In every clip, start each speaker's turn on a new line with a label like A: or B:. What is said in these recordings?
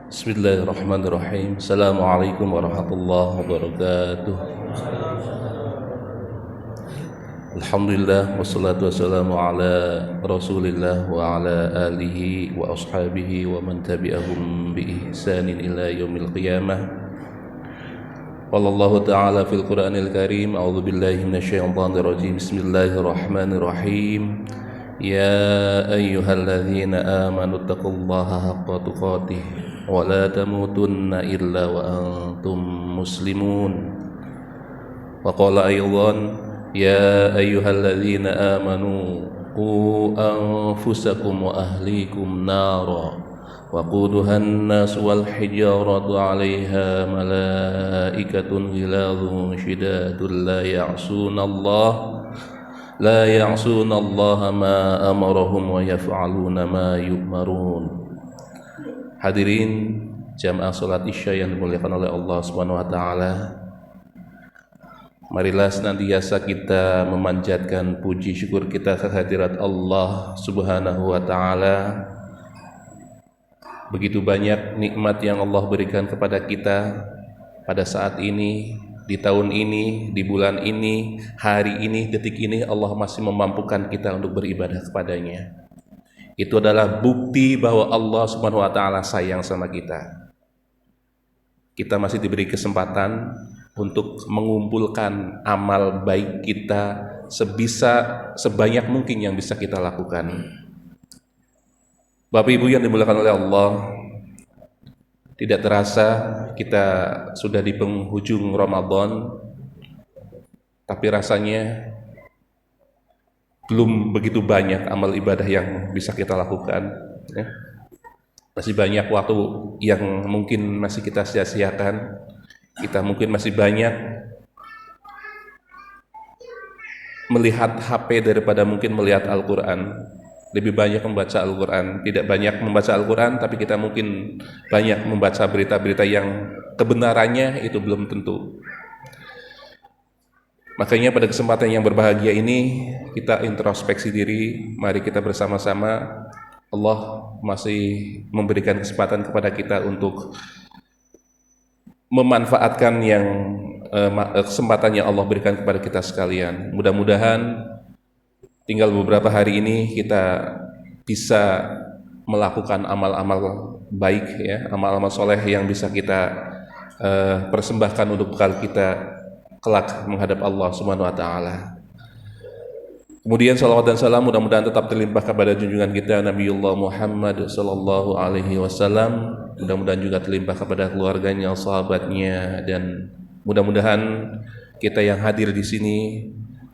A: Bismillahirrahmanirrahim. Assalamualaikum warahmatullahi wabarakatuh. Alhamdulillah wassalatu wassalamu ala Rasulillah wa ala alihi wa ashabihi wa man tabi'ahum bi ihsanin ila yaumil qiyamah. Wallahu ta'ala fil Qur'anil Karim. A'udzu billahi minasyaitonir rajim. Bismillahirrahmanirrahim. Ya ayyuhalladzina amanu taqullaha haqqa tuqatih wa la tamutunna illa wa antum muslimun. Wa qala aydan ya ayyuhalladzina amanu qu anfusakum wa ahlikum nara waquduha an-nas wal hijaratu 'alaiha malaikatun ghiladun shidadun la ya'suna Allah ma amarahum wa yaf'aluna ma yu'marun. Hadirin jamaah salat Isya yang dimuliakan oleh Allah Subhanahu wa taala. Marilah senantiasa kita memanjatkan puji syukur kita kehadirat Allah Subhanahu wa taala. Begitu banyak nikmat yang Allah berikan kepada kita pada saat ini, di tahun ini, di bulan ini, hari ini, detik ini Allah masih memampukan kita untuk beribadah kepadanya. Itu adalah bukti bahwa Allah Subhanahu wa taala sayang sama kita. Kita masih diberi kesempatan untuk mengumpulkan amal baik kita sebanyak mungkin yang bisa kita lakukan. Bapak Ibu yang dimuliakan oleh Allah, tidak terasa kita sudah di penghujung Ramadan, tapi rasanya belum begitu banyak amal ibadah yang bisa kita lakukan, ya. Masih banyak waktu yang mungkin masih kita sia-siakan. Kita mungkin masih banyak melihat HP daripada mungkin melihat Al-Quran. Lebih banyak membaca Al-Quran. Tidak banyak membaca Al-Quran, tapi kita mungkin banyak membaca berita-berita yang kebenarannya itu belum tentu. Makanya pada kesempatan yang berbahagia ini kita introspeksi diri. Mari kita bersama-sama. Allah masih memberikan kesempatan kepada kita untuk memanfaatkan kesempatan yang Allah berikan kepada kita sekalian. Mudah-mudahan tinggal beberapa hari ini kita bisa melakukan amal-amal baik, ya, amal-amal soleh yang bisa kita persembahkan untuk bekal kita kelak menghadap Allah Subhanahu wa taala. Kemudian salawat dan salam mudah-mudahan tetap terlimpah kepada junjungan kita Nabiullah Muhammad sallallahu alaihi wasallam. Mudah-mudahan juga terlimpah kepada keluarganya, sahabatnya, dan mudah-mudahan kita yang hadir di sini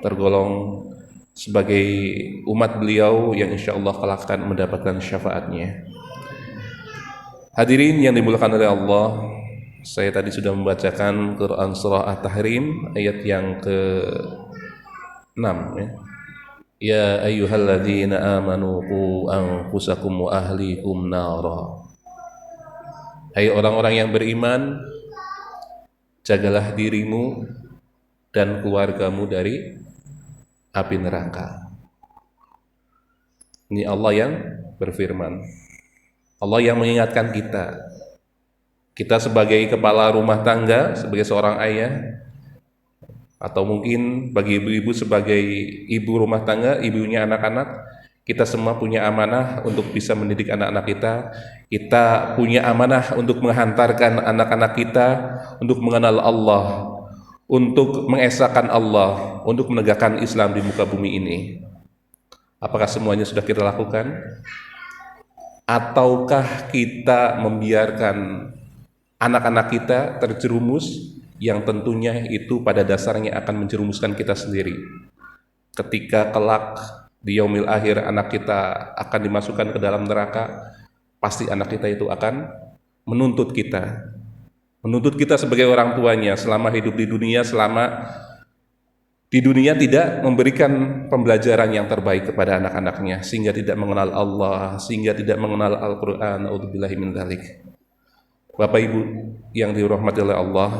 A: tergolong sebagai umat beliau yang insyaallah kelak akan mendapatkan syafaatnya. Hadirin yang dimuliakan oleh Allah, saya tadi sudah membacakan Quran surah At-Tahrim ayat yang ke-6, ya. Ya ayyuhalladzina amanu qu anfusakum wa ahlikum nara. Hai orang-orang yang beriman, jagalah dirimu dan keluargamu dari api neraka. Ini Allah yang berfirman. Allah yang mengingatkan kita. Kita sebagai kepala rumah tangga, sebagai seorang ayah, atau mungkin bagi ibu-ibu sebagai ibu rumah tangga, ibunya anak-anak, kita semua punya amanah untuk bisa mendidik anak-anak kita. Kita punya amanah untuk menghantarkan anak-anak kita untuk mengenal Allah, untuk mengesahkan Allah, untuk menegakkan Islam di muka bumi ini. Apakah semuanya sudah kita lakukan? Ataukah kita membiarkan anak-anak kita terjerumus yang tentunya itu pada dasarnya akan menjerumuskan kita sendiri? Ketika kelak di yaumil akhir anak kita akan dimasukkan ke dalam neraka, pasti anak kita itu akan menuntut kita sebagai orang tuanya selama hidup di dunia, selama di dunia tidak memberikan pembelajaran yang terbaik kepada anak-anaknya, sehingga tidak mengenal Allah, sehingga tidak mengenal Al-Quran. A'udzubillahi min dzalik. Bapak Ibu yang dirahmati oleh Allah,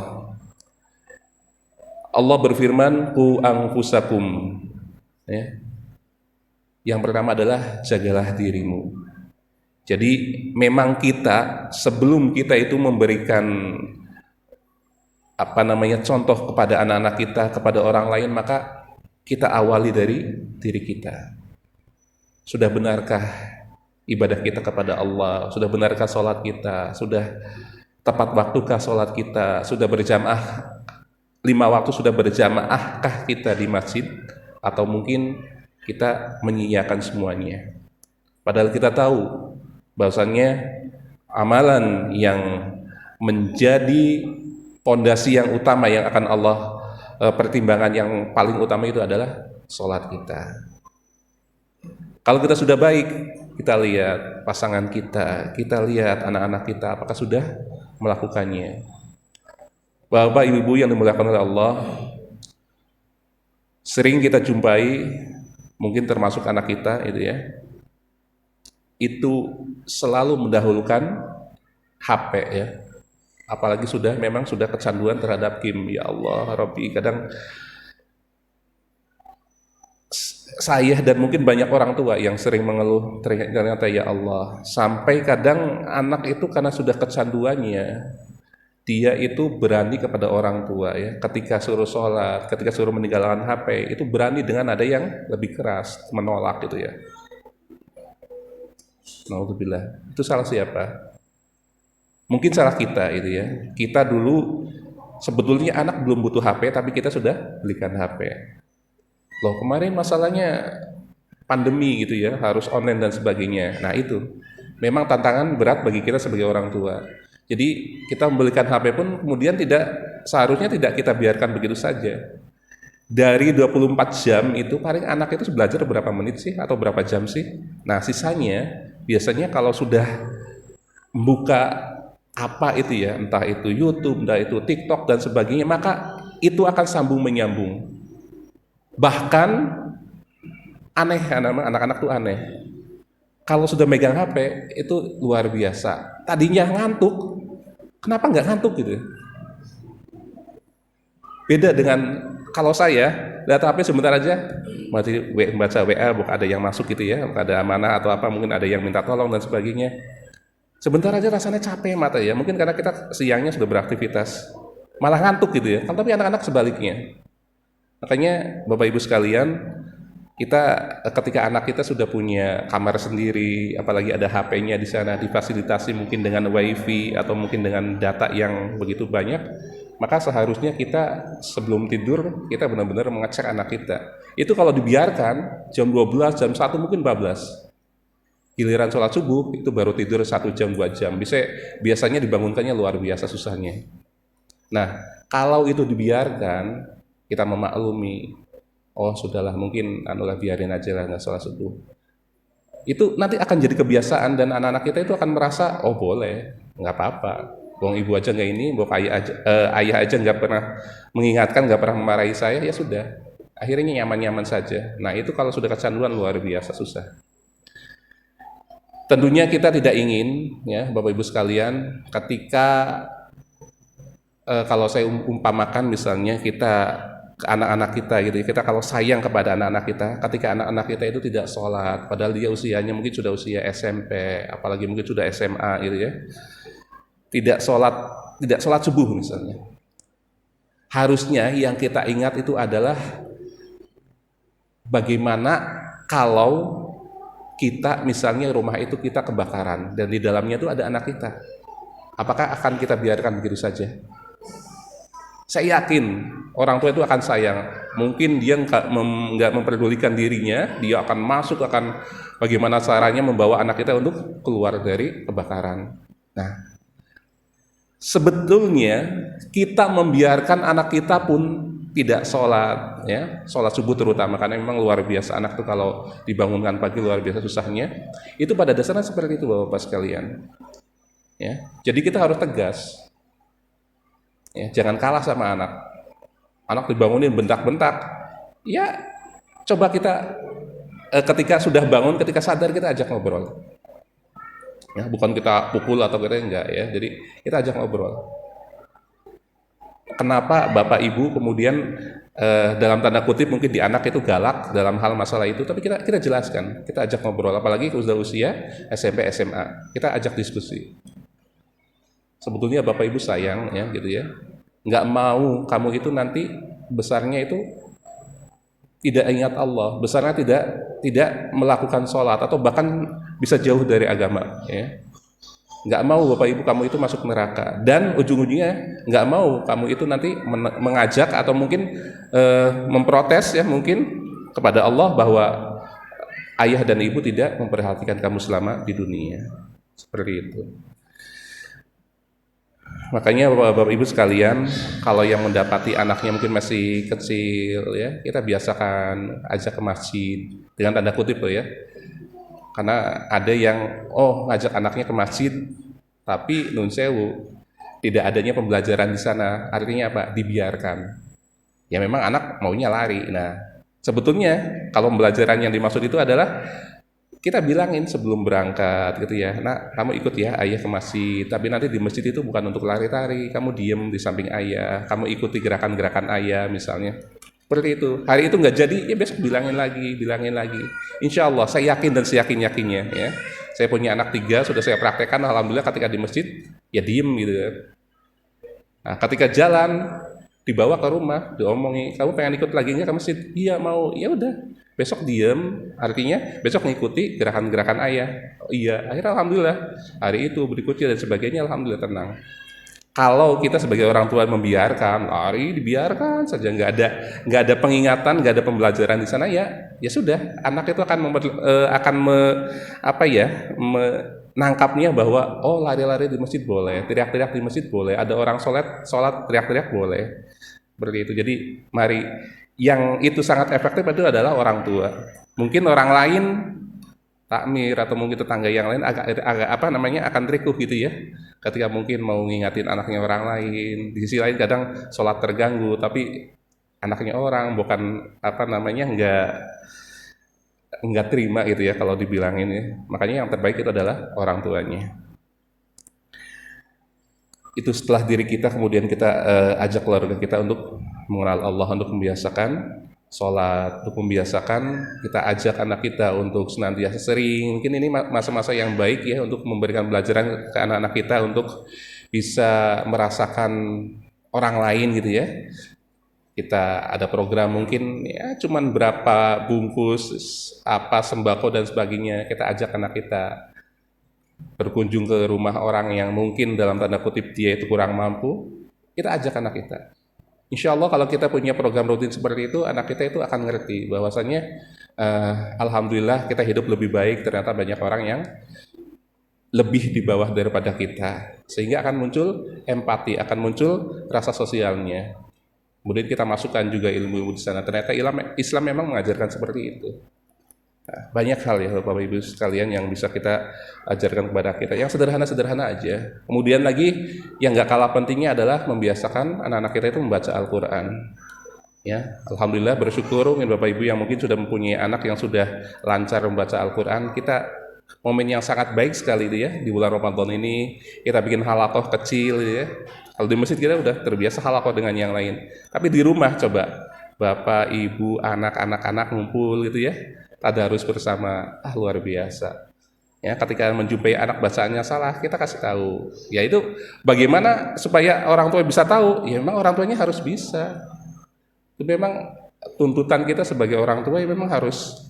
A: Allah berfirman, qu anfusakum, ya. Yang pertama adalah jagalah dirimu. Jadi memang kita sebelum kita itu memberikan contoh kepada anak-anak kita, kepada orang lain, maka kita awali dari diri kita. Sudah benarkah ibadah kita kepada Allah? Sudah benarkah sholat kita? Sudah tepat waktukah sholat kita? Sudah berjamaah 5 waktu, sudah berjamaahkah kita di masjid? Atau mungkin kita menyiyakan semuanya? Padahal kita tahu bahwasannya amalan yang menjadi pondasi yang utama yang akan Allah pertimbangan yang paling utama itu adalah sholat kita. Kalau kita sudah baik, kita lihat pasangan kita lihat anak-anak kita, apakah sudah melakukannya. Bapak ibu yang dimuliakan oleh Allah, sering kita jumpai, mungkin termasuk anak kita itu selalu mendahulukan HP ya. Apalagi memang sudah kecanduan terhadap game. Ya Allah, Rabbi, kadang saya dan mungkin banyak orang tua yang sering mengeluh, ternyata ya Allah, sampai kadang anak itu karena sudah kecanduannya, dia itu berani kepada orang tua ya, ketika suruh sholat, ketika suruh meninggalkan HP, itu berani dengan ada yang lebih keras, menolak gitu ya. Naudzubillah. Itu salah siapa? Mungkin salah kita itu ya. Kita dulu sebetulnya anak belum butuh HP, tapi kita sudah belikan HP. Loh, kemarin masalahnya pandemi gitu ya, harus online dan sebagainya. Nah itu memang tantangan berat bagi kita sebagai orang tua. Jadi kita membelikan HP pun kemudian seharusnya tidak kita biarkan begitu saja. Dari 24 jam itu paling anak itu belajar berapa menit sih atau berapa jam sih? Nah sisanya biasanya kalau sudah buka apa itu ya, entah itu YouTube, entah itu TikTok dan sebagainya, maka itu akan sambung menyambung. Bahkan aneh, anak-anak tuh aneh. Kalau sudah megang HP itu luar biasa. Tadinya ngantuk, kenapa nggak ngantuk gitu? Beda dengan kalau saya lihat HP sebentar aja, baca WA, bukan ada yang masuk gitu ya, ada amanah atau apa, mungkin ada yang minta tolong dan sebagainya. Sebentar aja rasanya capek mata ya, mungkin karena kita siangnya sudah beraktivitas, malah ngantuk gitu ya. Kan tapi anak-anak sebaliknya. Makanya Bapak Ibu sekalian, kita ketika anak kita sudah punya kamar sendiri, apalagi ada HP-nya di sana, difasilitasi mungkin dengan WiFi atau mungkin dengan data yang begitu banyak, maka seharusnya kita sebelum tidur kita benar-benar mengecek anak kita. Itu kalau dibiarkan jam 12, jam 1 mungkin bablas. Giliran sholat subuh itu baru tidur 1 jam 2 jam. Biasanya dibangunkannya luar biasa susahnya. Nah, kalau itu dibiarkan, kita memaklumi, oh sudahlah, mungkin biarin aja lah, nggak sholat subuh. Itu nanti akan jadi kebiasaan dan anak-anak kita itu akan merasa, oh boleh, nggak apa-apa. Bong ibu aja nggak ini, bong ayah aja nggak pernah mengingatkan, nggak pernah memarahi saya, ya sudah. Akhirnya nyaman-nyaman saja. Nah itu kalau sudah kecanduan luar biasa susah. Tentunya kita tidak ingin, ya Bapak Ibu sekalian, ketika kalau saya umpamakan misalnya kita ke anak-anak kita gitu, kita kalau sayang kepada anak-anak kita, ketika anak-anak kita itu tidak sholat, padahal dia usianya mungkin sudah usia SMP, apalagi mungkin sudah SMA gitu ya, tidak sholat subuh misalnya. Harusnya yang kita ingat itu adalah bagaimana kalau kita misalnya rumah itu kita kebakaran dan di dalamnya itu ada anak kita, apakah akan kita biarkan begitu saja? Saya yakin orang tua itu akan sayang. Mungkin dia nggak memperdulikan dirinya, dia akan akan bagaimana caranya membawa anak kita untuk keluar dari kebakaran. Nah, sebetulnya kita membiarkan anak kita pun tidak sholat, ya, sholat subuh terutama, karena memang luar biasa anak itu kalau dibangunkan pagi luar biasa susahnya. Itu pada dasarnya seperti itu Bapak-Bapak sekalian. Ya, jadi kita harus tegas. Ya, jangan kalah sama anak. Anak dibangunin bentak-bentak. Ya, coba kita ketika sudah bangun, ketika sadar kita ajak ngobrol. Ya, bukan kita pukul atau kita enggak ya. Jadi kita ajak ngobrol. Kenapa Bapak Ibu kemudian dalam tanda kutip mungkin di anak itu galak dalam hal masalah itu, tapi kita jelaskan, kita ajak ngobrol, apalagi udah usia SMP SMA, kita ajak diskusi. Sebetulnya Bapak Ibu sayang ya gitu ya, nggak mau kamu itu nanti besarnya itu tidak ingat Allah, besarnya tidak melakukan sholat atau bahkan bisa jauh dari agama ya. Nggak mau Bapak Ibu kamu itu masuk neraka, dan ujung-ujungnya nggak mau kamu itu nanti mengajak atau mungkin memprotes ya mungkin kepada Allah bahwa ayah dan ibu tidak memperhatikan kamu selama di dunia, seperti itu. Makanya Bapak Ibu sekalian, kalau yang mendapati anaknya mungkin masih kecil ya, kita biasakan ajak ke masjid, dengan tanda kutip loh ya. Karena ada yang ngajak anaknya ke masjid tapi nun sewu tidak adanya pembelajaran di sana, artinya apa? Dibiarkan. Ya memang anak maunya lari. Nah, sebetulnya kalau pembelajaran yang dimaksud itu adalah kita bilangin sebelum berangkat gitu ya, nak kamu ikut ya ayah ke masjid, tapi nanti di masjid itu bukan untuk lari-lari, kamu diem di samping ayah, kamu ikuti gerakan-gerakan ayah misalnya. Seperti itu. Hari itu nggak jadi, ya besok bilangin lagi. Insya Allah, saya yakin dan seyakin-yakinnya ya. Saya punya anak 3, sudah saya praktekkan, alhamdulillah ketika di masjid, ya diem gitu kan. Nah, ketika jalan, dibawa ke rumah, diomongi, kamu pengen ikut lagi nggak ke masjid? Iya mau, ya udah. Besok diem, artinya besok ngikuti gerakan-gerakan ayah. Oh, iya, akhirnya alhamdulillah hari itu berikutnya dan sebagainya, alhamdulillah tenang. Kalau kita sebagai orang tua membiarkan lari, dibiarkan saja, nggak ada pengingatan, nggak ada pembelajaran di sana, ya sudah, anak itu akan menangkapnya bahwa lari-lari di masjid boleh, teriak-teriak di masjid boleh, ada orang sholat teriak-teriak boleh, seperti itu. Jadi mari, yang itu sangat efektif itu adalah orang tua. Mungkin orang lain takmir atau mungkin tetangga yang lain agak akan trikuh gitu ya, ketika mungkin mau ngingatin anaknya orang lain. Di sisi lain kadang sholat terganggu, tapi anaknya orang bukan nggak terima gitu ya kalau dibilangin ya. Makanya yang terbaik itu adalah orang tuanya. Itu setelah diri kita, kemudian kita ajak keluarga kita untuk mengenal Allah, untuk membiasakan sholat, untuk membiasakan, kita ajak anak kita untuk senantiasa sering. Mungkin ini masa-masa yang baik ya untuk memberikan pelajaran ke anak-anak kita untuk bisa merasakan orang lain gitu ya. Kita ada program mungkin ya cuman berapa bungkus sembako dan sebagainya, kita ajak anak kita berkunjung ke rumah orang yang mungkin dalam tanda kutip dia itu kurang mampu, kita ajak anak kita. Insya Allah kalau kita punya program rutin seperti itu, anak kita itu akan ngerti bahwasanya alhamdulillah kita hidup lebih baik, ternyata banyak orang yang lebih di bawah daripada kita, sehingga akan muncul empati, akan muncul rasa sosialnya. Kemudian kita masukkan juga ilmu-ilmu di sana, ternyata Islam memang mengajarkan seperti itu. Nah, banyak hal ya Bapak Ibu sekalian yang bisa kita ajarkan kepada kita, yang sederhana-sederhana aja. Kemudian lagi yang nggak kalah pentingnya adalah membiasakan anak-anak kita itu membaca Al-Quran. Ya, alhamdulillah bersyukur Bapak Ibu yang mungkin sudah mempunyai anak yang sudah lancar membaca Al-Quran. Kita momen yang sangat baik sekali itu ya, di bulan Ramadan ini kita bikin halaqah kecil gitu ya. Kalau di masjid kita udah terbiasa halaqah dengan yang lain, tapi di rumah coba Bapak, Ibu, anak-anak ngumpul gitu ya, tadarus bersama, luar biasa. Ya, ketika menjumpai anak bacaannya salah, kita kasih tahu. Ya itu bagaimana supaya orang tua bisa tahu? Ya memang orang tuanya harus bisa. Itu memang tuntutan kita sebagai orang tua, ya memang harus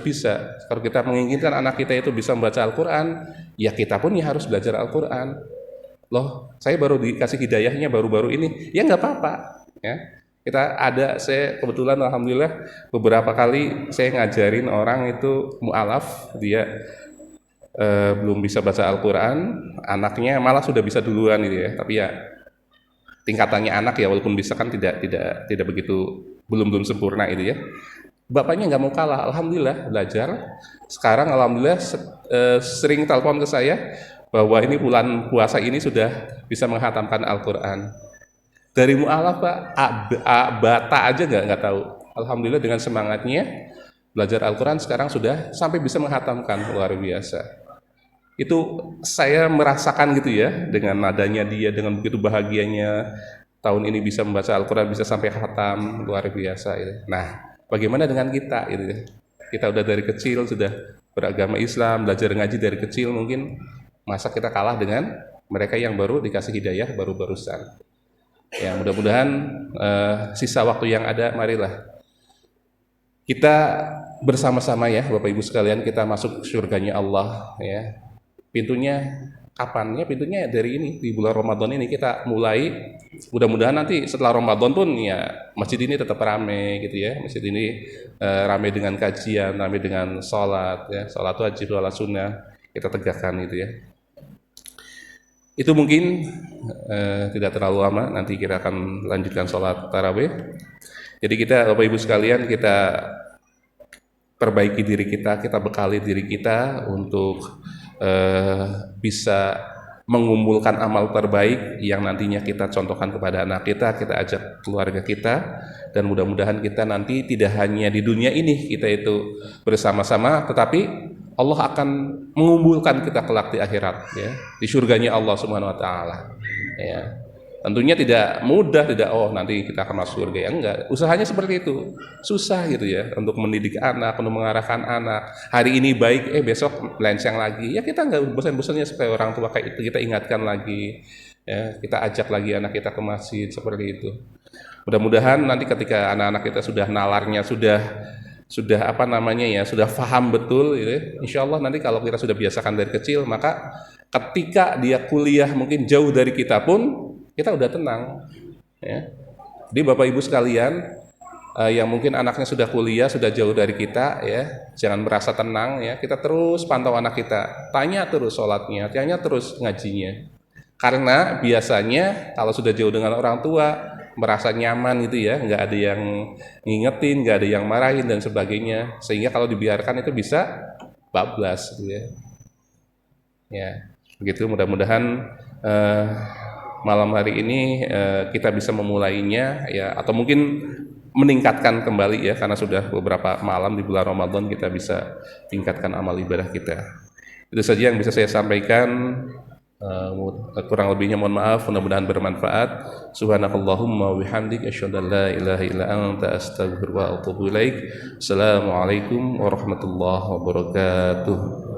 A: bisa. Kalau kita menginginkan anak kita itu bisa membaca Al-Quran, ya kita pun ya harus belajar Al-Quran. Loh, saya baru dikasih hidayahnya baru-baru ini, ya nggak apa-apa. Ya. Saya kebetulan alhamdulillah beberapa kali saya ngajarin orang itu mu'alaf, dia belum bisa baca Al-Quran, anaknya malah sudah bisa duluan gitu ya. Tapi ya tingkatannya anak ya, walaupun bisa kan tidak begitu, belum sempurna itu ya. Bapaknya nggak mau kalah, alhamdulillah belajar. Sekarang alhamdulillah sering telepon ke saya bahwa ini bulan puasa ini sudah bisa menghatamkan Al-Quran. Dari mu'alaf Pak, bata aja nggak tahu. Alhamdulillah dengan semangatnya belajar Al-Quran sekarang sudah sampai bisa menghatamkan, luar biasa. Itu saya merasakan gitu ya, dengan nadanya dia, dengan begitu bahagianya. tahun ini bisa membaca Al-Quran, bisa sampai khatam, luar biasa gitu. Nah, bagaimana dengan kita gitu ya? Kita udah dari kecil sudah beragama Islam, belajar ngaji dari kecil, mungkin masa kita kalah dengan mereka yang baru dikasih hidayah baru-barusan. Ya, mudah-mudahan sisa waktu yang ada, marilah kita bersama-sama ya Bapak Ibu sekalian, kita masuk surganya Allah ya. Pintunya kapan? Ya pintunya dari ini, di bulan Ramadan ini kita mulai. Mudah-mudahan nanti setelah Ramadan pun ya masjid ini tetap ramai gitu ya. Masjid ini ramai dengan kajian, ramai dengan sholat ya. Sholat wajib, sholat sunnah kita tegakkan gitu ya. Itu mungkin tidak terlalu lama, nanti kita akan lanjutkan sholat tarawih. Jadi kita Bapak Ibu sekalian, kita perbaiki diri kita bekali diri kita untuk bisa mengumpulkan amal terbaik yang nantinya kita contohkan kepada anak kita ajak keluarga kita, dan mudah-mudahan kita nanti tidak hanya di dunia ini kita itu bersama-sama, tetapi Allah akan mengumpulkan kita kelak di akhirat ya, di surganya Allah Subhanahu wa taala ya. Tentunya tidak mudah, tidak nanti kita akan masuk surga ya, enggak. Usahanya seperti itu. Susah gitu ya untuk mendidik anak, untuk mengarahkan anak. Hari ini baik, besok melenceng lagi. Ya kita enggak bosan-bosannya supaya orang tua kayak itu kita ingatkan lagi. Ya, kita ajak lagi anak kita ke masjid seperti itu. Mudah-mudahan nanti ketika anak-anak kita sudah nalarnya sudah apa namanya ya, sudah paham betul gitu ya. Insya Allah nanti kalau kita sudah biasakan dari kecil, maka ketika dia kuliah mungkin jauh dari kita pun kita udah tenang ya. Jadi Bapak Ibu sekalian yang mungkin anaknya sudah kuliah, sudah jauh dari kita ya, jangan merasa tenang ya. Kita terus pantau anak kita, tanya terus sholatnya, tanya terus ngajinya. Karena biasanya kalau sudah jauh dengan orang tua, merasa nyaman gitu ya, nggak ada yang ngingetin, nggak ada yang marahin dan sebagainya, sehingga kalau dibiarkan itu bisa bablas gitu ya. Ya, begitu. Mudah-mudahan malam hari ini kita bisa memulainya ya, atau mungkin meningkatkan kembali ya, karena sudah beberapa malam di bulan Ramadan kita bisa tingkatkan amal ibadah kita. Itu saja yang bisa saya sampaikan. Kurang lebihnya mohon maaf, mudah-mudahan bermanfaat. Subhanakallahumma wa bihamdik asyhadu an la ilaha illa anta astaghfiruka wa atubu ilaik. Assalamualaikum warahmatullahi wabarakatuh.